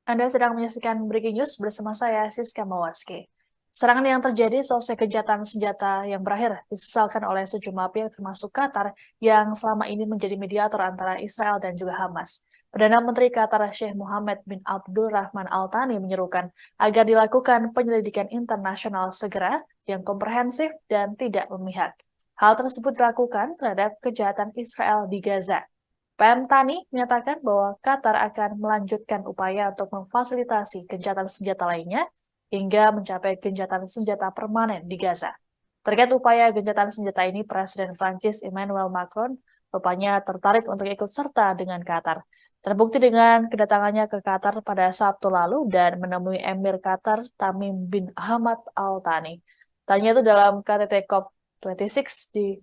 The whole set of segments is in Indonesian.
Anda sedang menyaksikan Breaking News bersama saya, Siska Mawarski. Serangan yang terjadi selesai kejahatan senjata yang berakhir disesalkan oleh sejumlah pihak termasuk Qatar yang selama ini menjadi mediator antara Israel dan juga Hamas. Perdana Menteri Qatar Sheikh Mohammed bin Abdul Rahman Al Thani menyerukan agar dilakukan penyelidikan internasional segera yang komprehensif dan tidak memihak. Hal tersebut dilakukan terhadap kejahatan Israel di Gaza. PM Thani menyatakan bahwa Qatar akan melanjutkan upaya untuk memfasilitasi gencatan senjata lainnya hingga mencapai gencatan senjata permanen di Gaza. Terkait upaya gencatan senjata ini, Presiden Prancis Emmanuel Macron rupanya tertarik untuk ikut serta dengan Qatar. Terbukti dengan kedatangannya ke Qatar pada Sabtu lalu dan menemui Emir Qatar Tamim bin Hamad Al Thani. Tanya itu dalam KTT COP26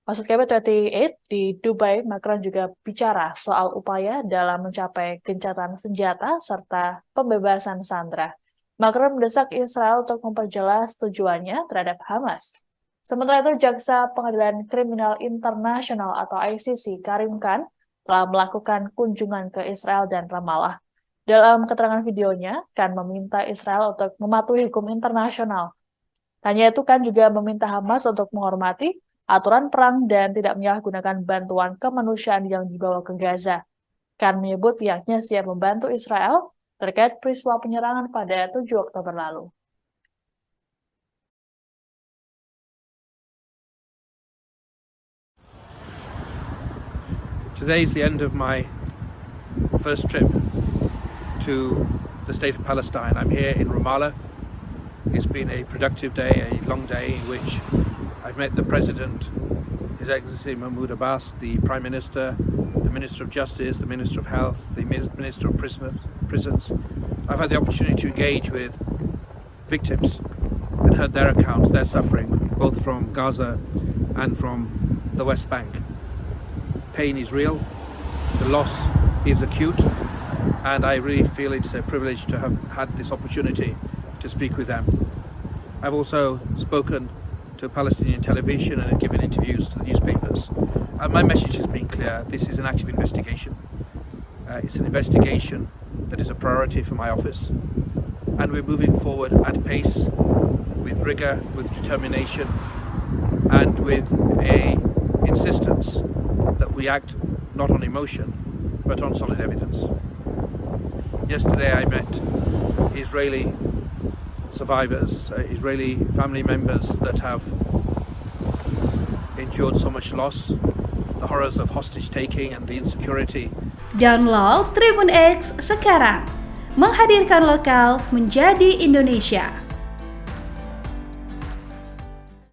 Maksud KB28 di Dubai, Macron juga bicara soal upaya dalam mencapai gencatan senjata serta pembebasan sandera. Macron mendesak Israel untuk memperjelas tujuannya terhadap Hamas. Sementara itu, Jaksa Pengadilan Kriminal Internasional atau ICC Karim Khan telah melakukan kunjungan ke Israel dan Ramallah. Dalam keterangan videonya, Khan meminta Israel untuk mematuhi hukum internasional. Hanya itu kan juga meminta Hamas untuk menghormati aturan perang dan tidak menyalahgunakan bantuan kemanusiaan yang dibawa ke Gaza. Khan menyebut pihaknya siap membantu Israel terkait peristiwa penyerangan pada 7 Oktober lalu. Today is the end of my first trip to the state of Palestine. I'm here in Ramallah. It's been a productive day, a long day in which I've met the President, His Excellency Mahmoud Abbas, the Prime Minister, the Minister of Justice, the Minister of Health, the Minister of Prisons. I've had the opportunity to engage with victims and heard their accounts, their suffering, both from Gaza and from the West Bank. Pain is real, the loss is acute, and I really feel it's a privilege to have had this opportunity to speak with them. I've also spoken to Palestinian television and given interviews to the newspapers. My message has been clear. This is an active investigation. It's an investigation that is a priority for my office, and we're moving forward at pace, with rigor, with determination, and with a insistence that we act not on emotion but on solid evidence. Yesterday I met Israeli survivors, Israeli family members that have endured so much loss, the horrors of hostage taking and the insecurity. Download Tribun X sekarang, menghadirkan lokal menjadi Indonesia.